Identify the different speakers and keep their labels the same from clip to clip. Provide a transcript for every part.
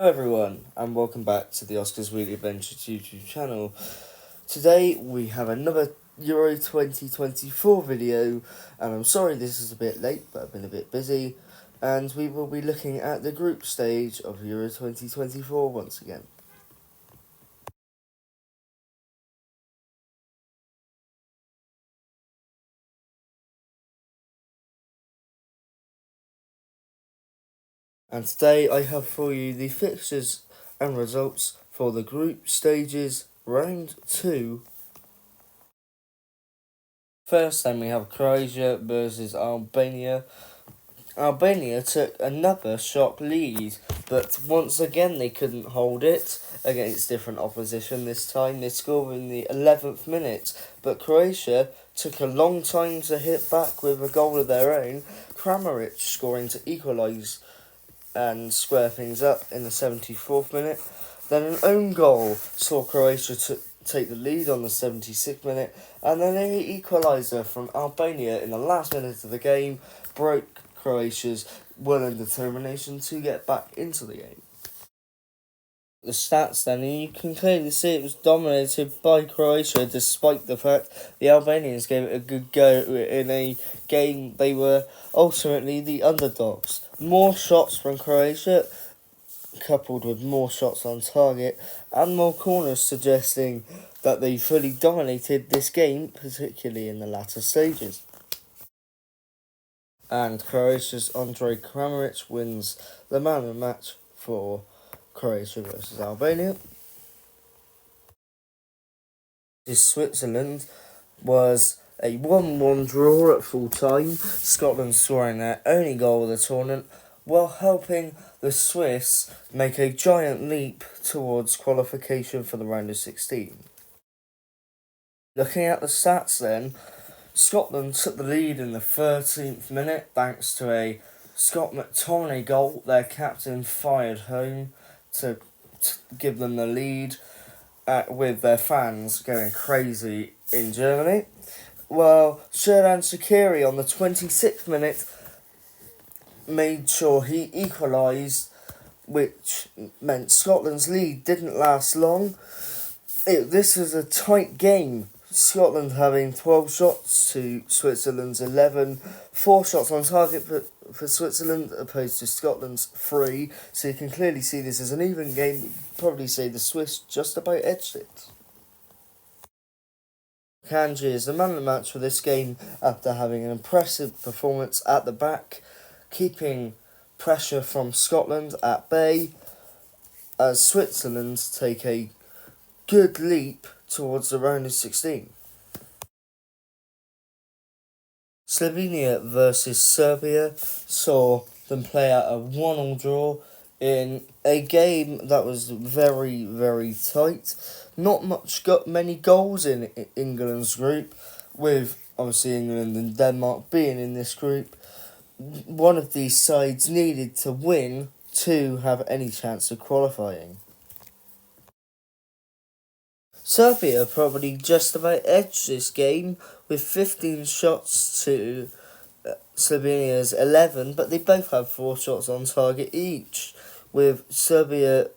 Speaker 1: Hello everyone, and welcome back to the Oscars Weekly Adventures YouTube channel. Today we have another Euro 2024 video, and I'm sorry this is a bit late, but I've been a bit busy, and we will be looking at the group stage of Euro 2024 once again. And today I have for you the fixtures and results for the group stages round 2. First then we have Croatia versus Albania. Albania took another shock lead, but once again they couldn't hold it against different opposition this time. They scored in the 11th minute, but Croatia took a long time to hit back with a goal of their own, Kramaric scoring to equalise and square things up in the 74th minute. Then an own goal saw Croatia take the lead on the 76th minute, and then an equaliser from Albania in the last minute of the game broke Croatia's will and determination to get back into the game. The stats then, and you can clearly see it was dominated by Croatia despite the fact the Albanians gave it a good go in a game they were ultimately the underdogs. More shots from Croatia, coupled with more shots on target and more corners, suggesting that they fully dominated this game, particularly in the latter stages. And Croatia's Andrej Kramaric wins the man of the match for Croatia versus Albania. Switzerland was a 1-1 draw at full time, Scotland scoring their only goal of the tournament, while helping the Swiss make a giant leap towards qualification for the round of 16. Looking at the stats then, Scotland took the lead in the 13th minute thanks to a Scott McTominay goal. Their captain fired home to give them the lead, with their fans going crazy in Germany. Well, Xherdan Shaqiri on the 26th minute made sure he equalised, which meant Scotland's lead didn't last long. This was a tight game. Scotland having 12 shots to Switzerland's 11, 4 shots on target for Switzerland opposed to Scotland's 3, so you can clearly see this as an even game. You'd probably say the Swiss just about edged it. Kanji is the man of the match for this game after having an impressive performance at the back, keeping pressure from Scotland at bay as Switzerland take a good leap towards the round of 16. Slovenia versus Serbia saw them play out a 1-1 draw in a game that was very, very tight. Not many goals in England's group, with obviously England and Denmark being in this group. One of these sides needed to win to have any chance of qualifying. Serbia probably just about edged this game with 15 shots to Slovenia's 11, but they both have 4 shots on target each, with Serbia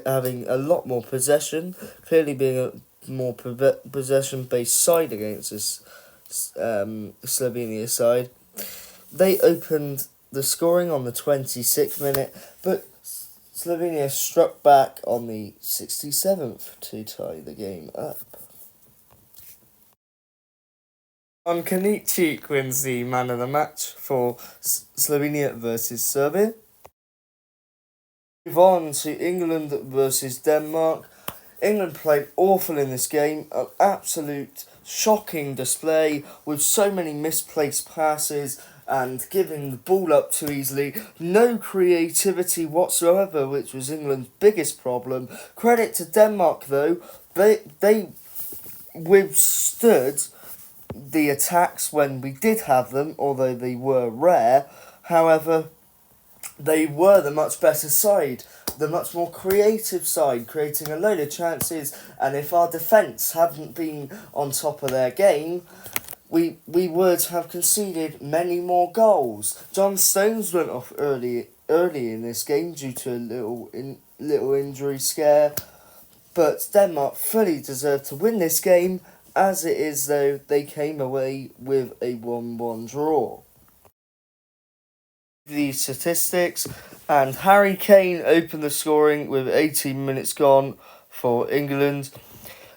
Speaker 1: having a lot more possession, clearly being a more possession-based side against this Slovenia side. They opened the scoring on the 26th minute, but Slovenia struck back on the 67th to tie the game up. Kanicic wins the man of the match for Slovenia versus Serbia. Move on to England versus Denmark. England played awful in this game, an absolute shocking display with so many misplaced passes and giving the ball up too easily. No creativity whatsoever, which was England's biggest problem. Credit to Denmark though, they withstood the attacks when we did have them, although they were rare. However, they were the much better side, the much more creative side, creating a load of chances, and if our defence hadn't been on top of their game, we would have conceded many more goals. John Stones went off early in this game due to a little little injury scare. But Denmark fully deserved to win this game, as it is though they came away with a 1-1 draw. The statistics, and Harry Kane opened the scoring with 18 minutes gone for England.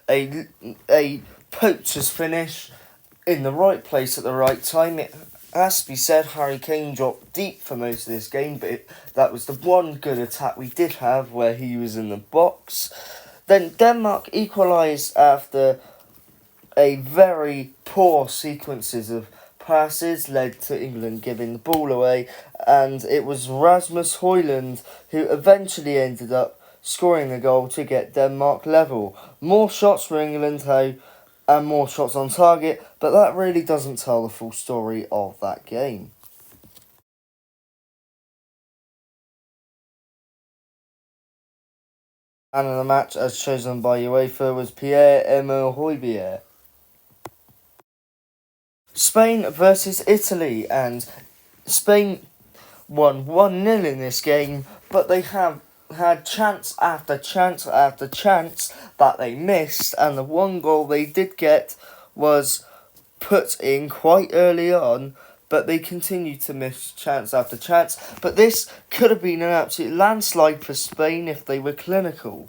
Speaker 1: A poacher's finish in the right place at the right time. It has to be said, Harry Kane dropped deep for most of this game, but that was the one good attack we did have where he was in the box. Then Denmark equalised after a very poor sequences of passes led to England giving the ball away, and it was Rasmus Højlund who eventually ended up scoring the goal to get Denmark level. More shots for England, though, and more shots on target, but that really doesn't tell the full story of that game. Man of the match, as chosen by UEFA, was Pierre-Emile Højbjerg. Spain versus Italy, and Spain won 1-0 in this game, but they have had chance after chance after chance that they missed, and the one goal they did get was put in quite early on, but they continued to miss chance after chance. But this could have been an absolute landslide for Spain if they were clinical.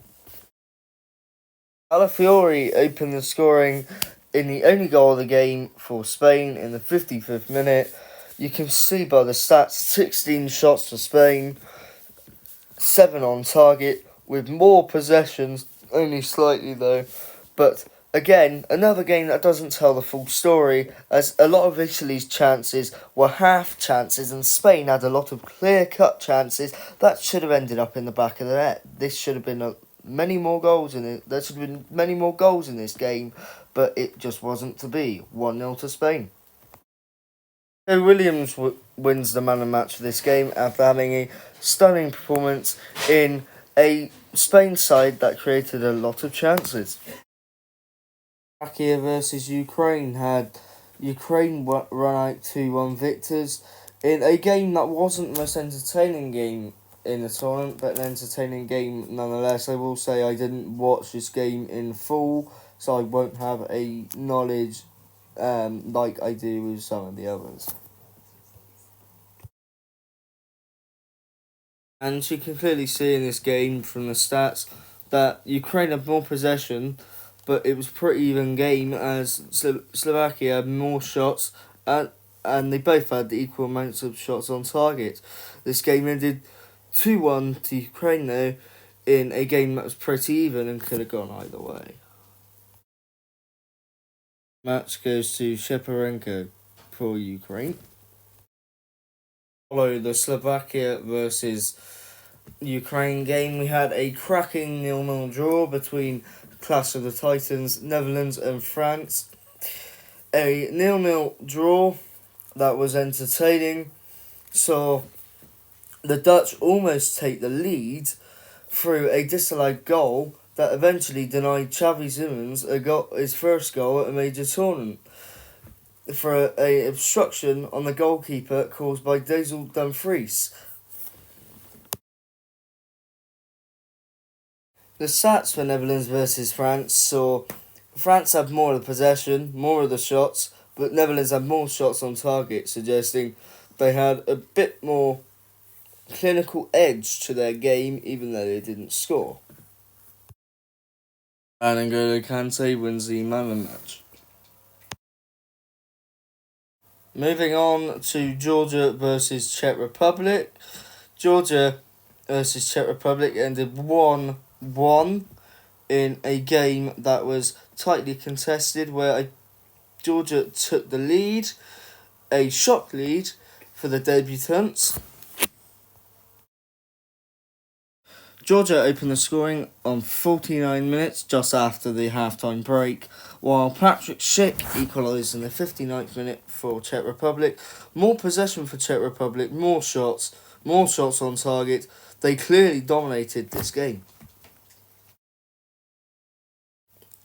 Speaker 1: Alafiori opened the scoring in the only goal of the game for Spain in the 55th minute. You can see by the stats, 16 shots for Spain, 7 on target, with more possessions, only slightly though. But again, another game that doesn't tell the full story, as a lot of Italy's chances were half chances, and Spain had a lot of clear-cut chances that should have ended up in the back of the net. This should have been many more goals in it. There should have been many more goals in this game, but it just wasn't to be. 1-0 to Spain. Joe Williams wins the man of the match for this game after having a stunning performance in a Spain side that created a lot of chances. Slovakia versus Ukraine had Ukraine run out 2-1 victors in a game that wasn't the most entertaining game in the tournament, but an entertaining game nonetheless. I will say I didn't watch this game in full, so I won't have a knowledge like I do with some of the others. And you can clearly see in this game from the stats that Ukraine had more possession, but it was a pretty even game as Slovakia had more shots, and they both had equal amounts of shots on target. This game ended 2-1 to Ukraine, though, in a game that was pretty even and could have gone either way. Match goes to Sheparenko for Ukraine. Follow the Slovakia versus Ukraine game. We had a cracking 0-0 draw between Clash of the Titans, Netherlands and France. A 0-0 draw that was entertaining. So the Dutch almost take the lead through a disallowed goal that eventually denied Xavi Simons his first goal at a major tournament for a obstruction on the goalkeeper caused by Denzel Dumfries. The stats for Netherlands versus France saw France had more of the possession, more of the shots, but Netherlands had more shots on target, suggesting they had a bit more clinical edge to their game, even though they didn't score. And N'Golo Kante wins the man of the match. Moving on to Georgia versus Czech Republic. Georgia versus Czech Republic ended 1-1 in a game that was tightly contested, where Georgia took the lead, a shock lead for the debutants. Georgia opened the scoring on 49 minutes, just after the half-time break, while Patrick Schick equalised in the 59th minute for Czech Republic. More possession for Czech Republic, more shots on target. They clearly dominated this game.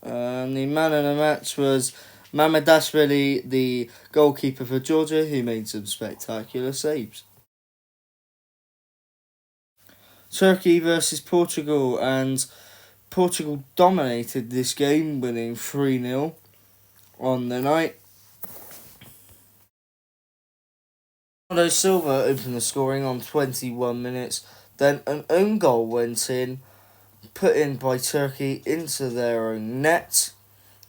Speaker 1: The man of the match was Mamardashvili, the goalkeeper for Georgia, who made some spectacular saves. Turkey versus Portugal, and Portugal dominated this game, winning 3-0 on the night. Bernardo Silva opened the scoring on 21 minutes, then an own goal went in, put in by Turkey into their own net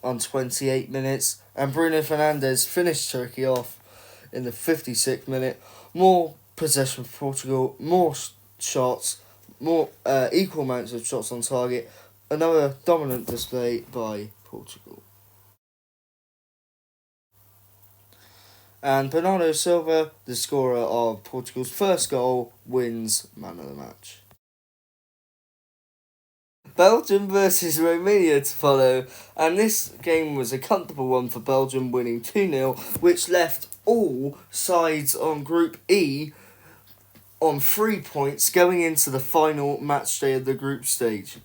Speaker 1: on 28 minutes, and Bruno Fernandes finished Turkey off in the 56th minute. More possession for Portugal, more shots, more equal amounts of shots on target. Another dominant display by Portugal. And Bernardo Silva, the scorer of Portugal's first goal, wins man of the match. Belgium versus Romania to follow, and this game was a comfortable one for Belgium, winning 2-0, which left all sides on Group E on 3 points going into the final match day of the group stage.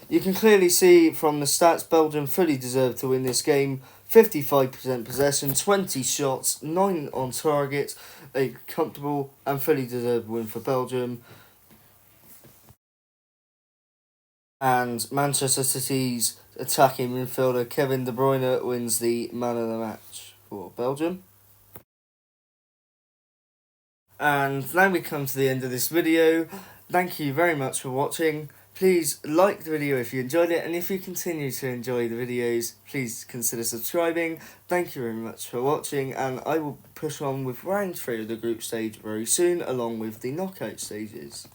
Speaker 1: You can clearly see from the stats Belgium fully deserved to win this game. 55% possession, 20 shots, 9 on target. A comfortable and fully deserved win for Belgium. And Manchester City's attacking midfielder Kevin De Bruyne wins the man of the match for Belgium. And now we come to the end of this video. Thank you very much for watching. Please like the video if you enjoyed it, and if you continue to enjoy the videos, please consider subscribing. Thank you very much for watching, and I will push on with round 3 of the group stage very soon, along with the knockout stages.